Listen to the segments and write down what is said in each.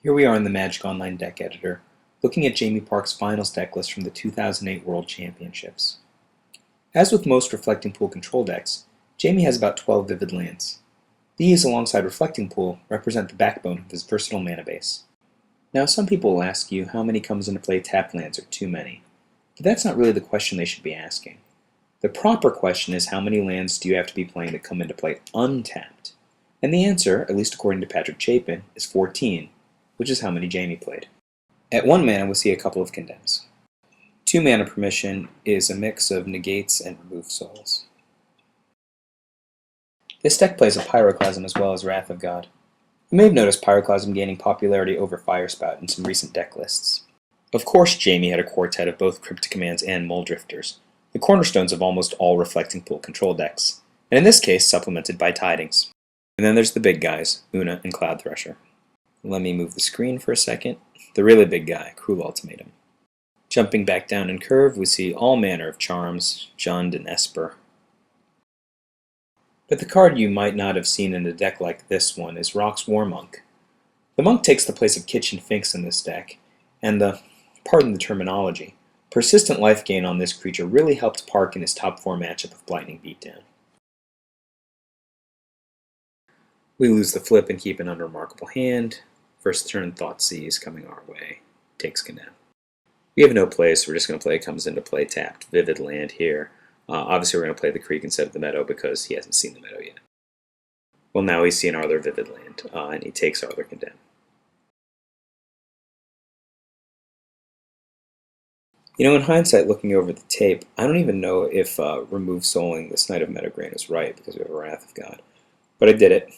Here we are in the Magic Online deck editor, looking at Jamie Parke's finals deck list from the 2008 World Championships. As with most Reflecting Pool control decks, Jamie has about 12 vivid lands. These, alongside Reflecting Pool, represent the backbone of his versatile mana base. Now, some people will ask you how many comes into play tapped lands are too many, but that's not really the question they should be asking. The proper question is how many lands do you have to be playing that come into play untapped? And the answer, at least according to Patrick Chapin, is 14, which is how many Jamie played. At 1 mana, we'll see a couple of condemns. 2 mana permission is a mix of negates and remove souls. This deck plays a Pyroclasm as well as Wrath of God. You may have noticed Pyroclasm gaining popularity over Firespout in some recent deck lists. Of course, Jamie had a quartet of both Cryptic Commands and Muldrifters, the cornerstones of almost all Reflecting Pool control decks, and in this case supplemented by Tidings. And then there's the big guys, Una and Cloud Thresher. Let me move the screen for a second. The really big guy, Cruel Ultimatum. Jumping back down in curve, we see all manner of charms, Jund and Esper. But the card you might not have seen in a deck like this one is Rock's War Monk. The monk takes the place of Kitchen Finks in this deck, and pardon the terminology, persistent life gain on this creature really helped Parke in his top 4 matchup of Lightning Beatdown. We lose the flip and keep an unremarkable hand. First turn Thoughtseize coming our way. Takes Condemn. We have no play, so we're just going to play Comes into Play tapped. Vivid land here. Obviously we're going to play the Creek instead of the Meadow because he hasn't seen the Meadow yet. Well, now he's seen our other Vivid land, and he takes our other Condemn. You know, in hindsight, looking over the tape, I don't even know if remove souling this Knight of Meadowgrain is right because we have a Wrath of God. But I did it.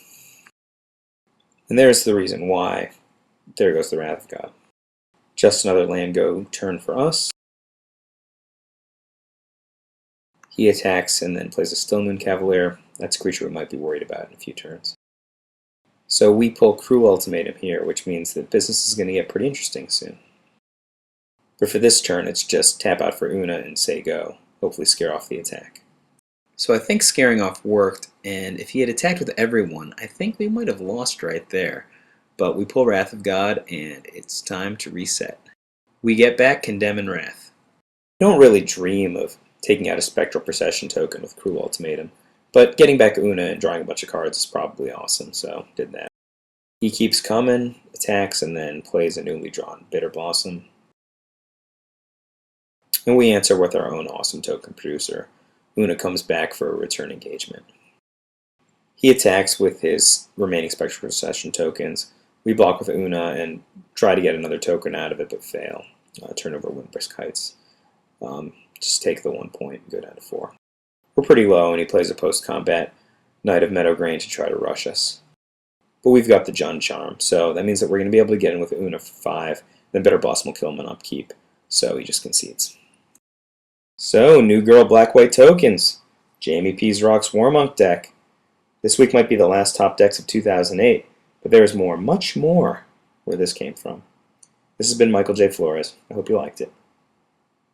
And there's the reason why. There goes the Wrath of God. Just another land go turn for us. He attacks and then plays a Stillmoon Cavalier. That's a creature we might be worried about in a few turns. So we pull Cruel Ultimatum here, which means that business is going to get pretty interesting soon. But for this turn, it's just tap out for Una and say go. Hopefully scare off the attack. So I think scaring off worked, and if he had attacked with everyone, I think we might have lost right there. But we pull Wrath of God, and it's time to reset. We get back Condemn and Wrath. I don't really dream of taking out a Spectral Procession token with Cruel Ultimatum, but getting back Una and drawing a bunch of cards is probably awesome, so did that. He keeps coming, attacks, and then plays a newly drawn Bitter Blossom. And we answer with our own awesome token producer. Una comes back for a return engagement. He attacks with his remaining Spectral Procession tokens. We block with Una and try to get another token out of it, but fail. Turn over Windbrisk Heights. Just take the 1 point and go down to 4. We're pretty low, and he plays a post-combat Knight of Meadowgrain to try to rush us. But we've got the Jund Charm, so that means that we're going to be able to get in with Una for 5, then Bitter Blossom will kill him on upkeep, so he just concedes. So, new girl black-white tokens. Jamie P's Rock's Warmonk deck. This week might be the last top decks of 2008, but there is more, much more, where this came from. This has been Michael J. Flores. I hope you liked it.